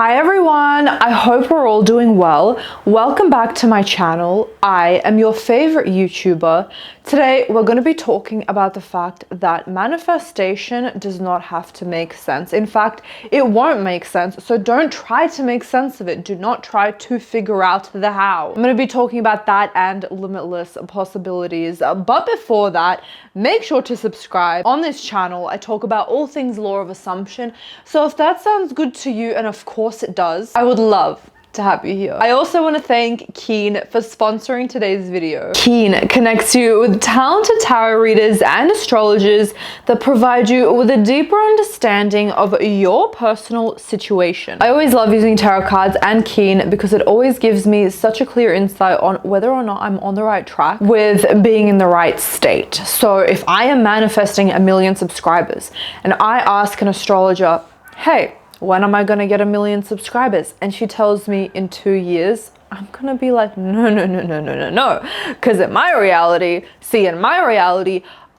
Hi everyone, I hope we're all doing well. Welcome back to my channel. I am your favorite YouTuber. Today we're going to be talking about the fact that manifestation does not have to make sense. In fact, it won't make sense, so don't try to make sense of it. Do not try to figure out the how. I'm going to be talking about that and limitless possibilities. But before that, make sure to subscribe. On this channel, I talk about all things law of assumption. So if that sounds good to you, and of course it does, I would love to have you here. I also want to thank Keen for sponsoring today's video. Keen connects you with talented tarot readers and astrologers that provide you with a deeper understanding of your personal situation. I always love using tarot cards and Keen because it always gives me such a clear insight on whether or not I'm on the right track with being in the right state. So if I am manifesting 1 million subscribers and I ask an astrologer, hey, when am I gonna get 1 million subscribers? And she tells me in 2 years, I'm gonna be like, no. Because in my reality,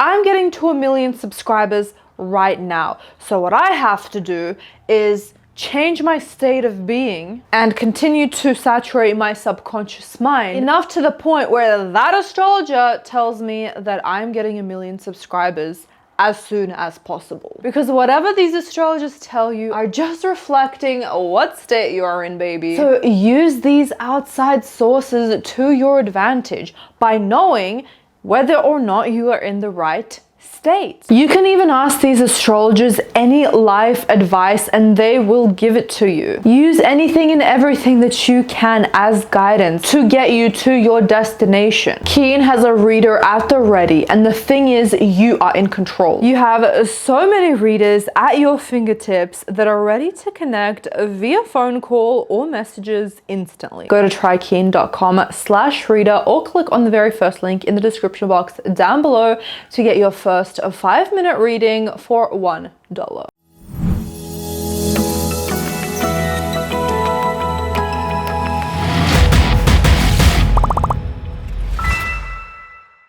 I'm getting to 1 million subscribers right now. So what I have to do is change my state of being and continue to saturate my subconscious mind enough to the point where that astrologer tells me that I'm getting 1 million subscribers as soon as possible. Because whatever these astrologers tell you are just reflecting what state you are in, baby. So use these outside sources to your advantage by knowing whether or not you are in the right state. You can even ask these astrologers any life advice and they will give it to you. Use anything and everything that you can as guidance to get you to your destination. Keen has a reader at the ready, and the thing is, you are in control. You have so many readers at your fingertips that are ready to connect via phone call or messages instantly. Go to trykeen.com/Rita or click on the very first link in the description box down below to get your first 5-minute reading for $1.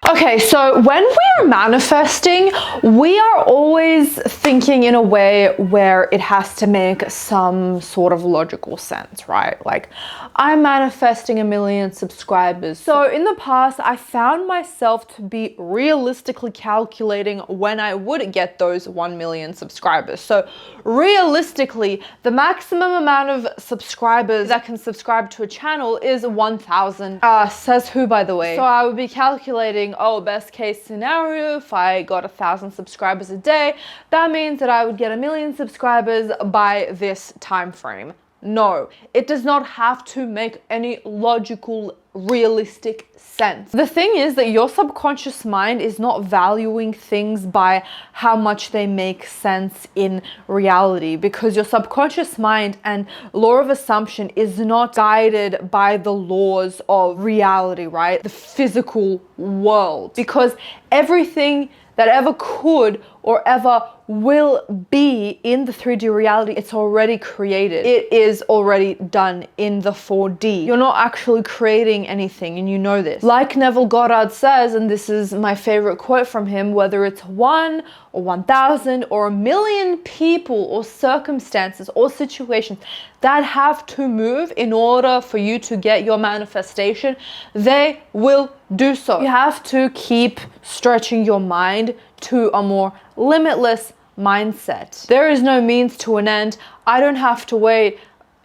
Okay, so when we are manifesting, we are always thinking in a way where it has to make some sort of logical sense, right? Like, I'm manifesting 1 million subscribers. So in the past, I found myself to be realistically calculating when I would get those 1 million subscribers. So realistically, the maximum amount of subscribers that can subscribe to a channel is 1,000. Says who, by the way? So I would be calculating, oh, best case scenario, if I got 1,000 subscribers a day, that means that I would get 1 million subscribers by this time frame. No, it does not have to make any logical, realistic sense. The thing is that your subconscious mind is not valuing things by how much they make sense in reality, because your subconscious mind and law of assumption is not guided by the laws of reality, right? The physical world, because everything that ever could or ever will be in the 3D reality, it's already created. It is already done in the 4D. You're not actually creating anything, and you know this. Like Neville Goddard says, and this is my favorite quote from him, whether it's 1 or 1,000 or 1 million people or circumstances or situations that have to move in order for you to get your manifestation, they will do so. You have to keep stretching your mind to a more limitless mindset. There is no means to an end. I don't have to wait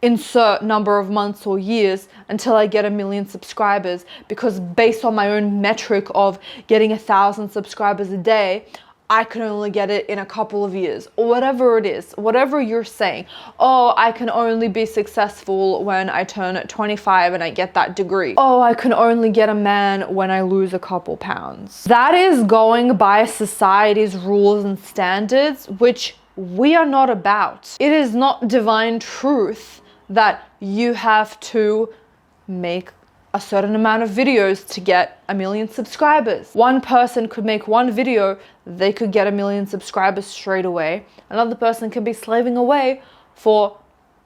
insert number of months or years until I get 1 million subscribers, because based on my own metric of getting 1,000 subscribers a day, I can only get it in a couple of years, or whatever it is, whatever you're saying. Oh, I can only be successful when I turn 25 and I get that degree. Oh, I can only get a man when I lose a couple pounds. That is going by society's rules and standards, which we are not about. It is not divine truth that you have to make a certain amount of videos to get 1 million subscribers. One person could make one video, they could get 1 million subscribers straight away. Another person can be slaving away for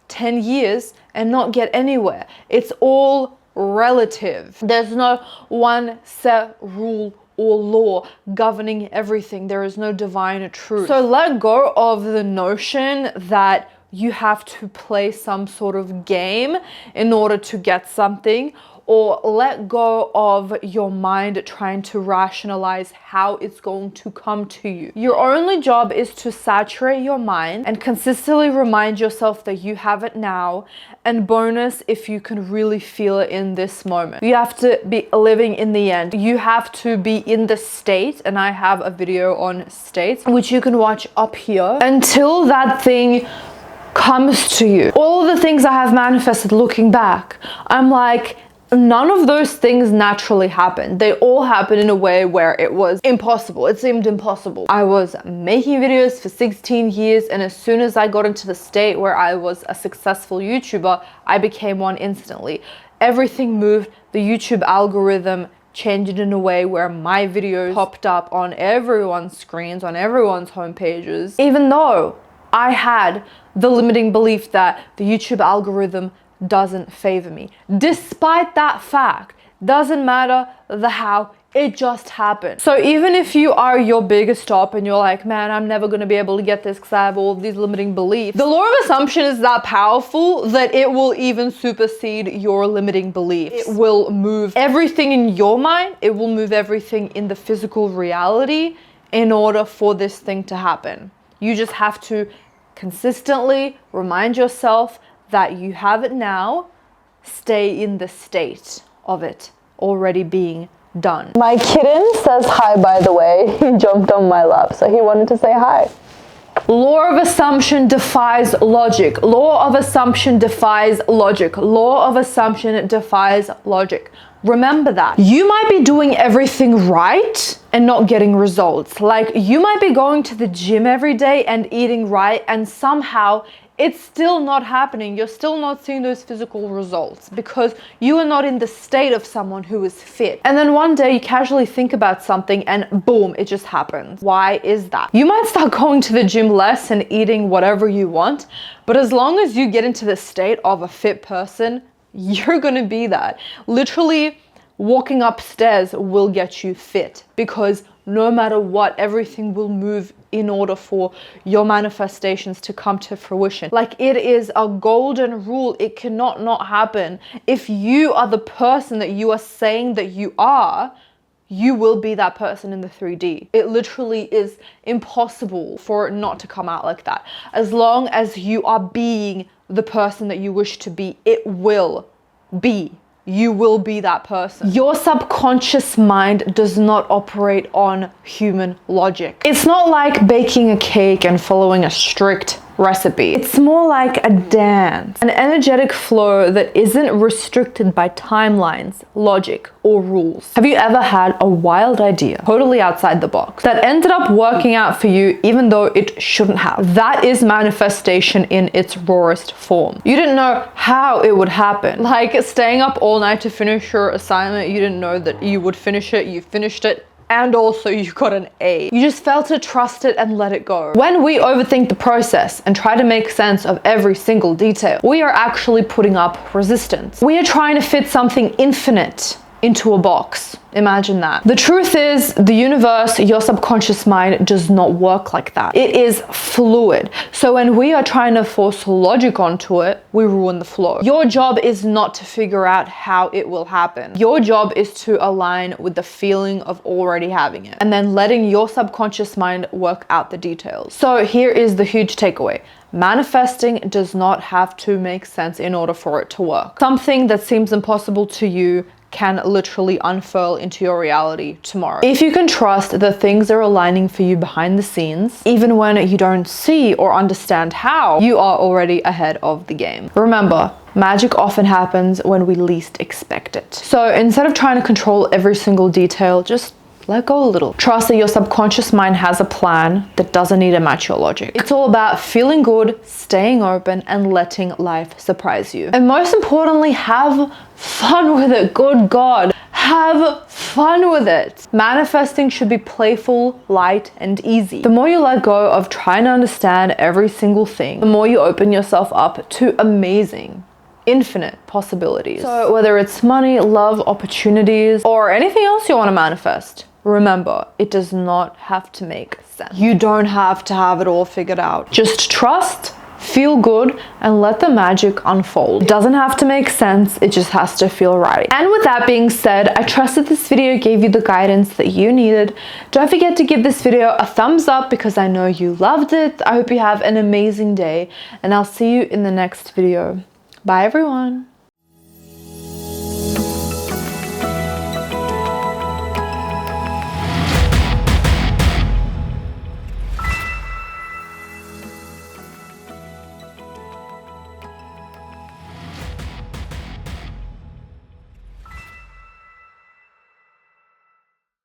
10 years and not get anywhere. It's all relative. There's no one set rule or law governing everything. There is no divine truth. So let go of the notion that you have to play some sort of game in order to get something, or let go of your mind trying to rationalize how it's going to come to you. Your only job is to saturate your mind and consistently remind yourself that you have it now, and bonus if you can really feel it in this moment. You have to be living in the end. You have to be in the state, and I have a video on states which you can watch up here, until that thing comes to you. All of the things I have manifested looking back, I'm like, none of those things naturally happened. They all happened in a way where it was impossible. It seemed impossible. I was making videos for 16 years, and as soon as I got into the state where I was a successful YouTuber, I became one instantly. Everything moved. The YouTube algorithm changed in a way where my videos popped up on everyone's screens, on everyone's homepages, even though I had the limiting belief that the YouTube algorithm doesn't favor me. Despite that fact, doesn't matter the how, it just happened. So even if you are your biggest stop and you're like, man, I'm never going to be able to get this because I have all of these limiting beliefs, the law of assumption is that powerful that it will even supersede your limiting beliefs. It will move everything in your mind. It will move everything in the physical reality in order for this thing to happen. You just have to consistently remind yourself that you have it now. Stay in the state of it already being done. My kitten says hi, by the way. He jumped on my lap, so he wanted to say hi. Law of assumption defies logic. Law of assumption defies logic. Law of assumption defies logic. Remember that. You might be doing everything right and not getting results. Like, you might be going to the gym every day and eating right, and somehow it's still not happening. You're still not seeing those physical results because you are not in the state of someone who is fit. And then one day you casually think about something and boom, it just happens. Why is that? You might start going to the gym less and eating whatever you want, but as long as you get into the state of a fit person, you're gonna be that. Literally, walking upstairs will get you fit, because no matter what, everything will move in order for your manifestations to come to fruition. Like, it is a golden rule. It cannot not happen. If you are the person that you are saying that you are, you will be that person in the 3D. It literally is impossible for it not to come out like that. As long as you are being the person that you wish to be, it will be. You will be that person. Your subconscious mind does not operate on human logic. It's not like baking a cake and following a strict recipe. It's more like a dance, an energetic flow that isn't restricted by timelines, logic, or rules. Have you ever had a wild idea, totally outside the box, that ended up working out for you even though it shouldn't have? That is manifestation in its rawest form. You didn't know how it would happen. Like staying up all night to finish your assignment, you didn't know that you would finish it, you finished it, and also you got an A. You just failed to trust it and let it go. When we overthink the process and try to make sense of every single detail, we are actually putting up resistance. We are trying to fit something infinite into a box. Imagine that. The truth is, the universe, your subconscious mind, does not work like that. It is fluid. So when we are trying to force logic onto it, we ruin the flow. Your job is not to figure out how it will happen. Your job is to align with the feeling of already having it, and then letting your subconscious mind work out the details. So here is the huge takeaway. Manifesting does not have to make sense in order for it to work. Something that seems impossible to you can literally unfurl into your reality tomorrow. If you can trust that things are aligning for you behind the scenes, even when you don't see or understand how, you are already ahead of the game. Remember, magic often happens when we least expect it. So instead of trying to control every single detail, just let go a little. Trust that your subconscious mind has a plan that doesn't need to match your logic. It's all about feeling good, staying open, and letting life surprise you. And most importantly, have fun with it. Good God, have fun with it. Manifesting should be playful, light, and easy. The more you let go of trying to understand every single thing, the more you open yourself up to amazing, infinite possibilities. So whether it's money, love, opportunities, or anything else you want to manifest, remember, it does not have to make sense. You don't have to have it all figured out. Just trust, feel good, and let the magic unfold. It doesn't have to make sense, it just has to feel right. And with that being said, I trust that this video gave you the guidance that you needed. Don't forget to give this video a thumbs up because I know you loved it. I hope you have an amazing day, and I'll see you in the next video. Bye everyone.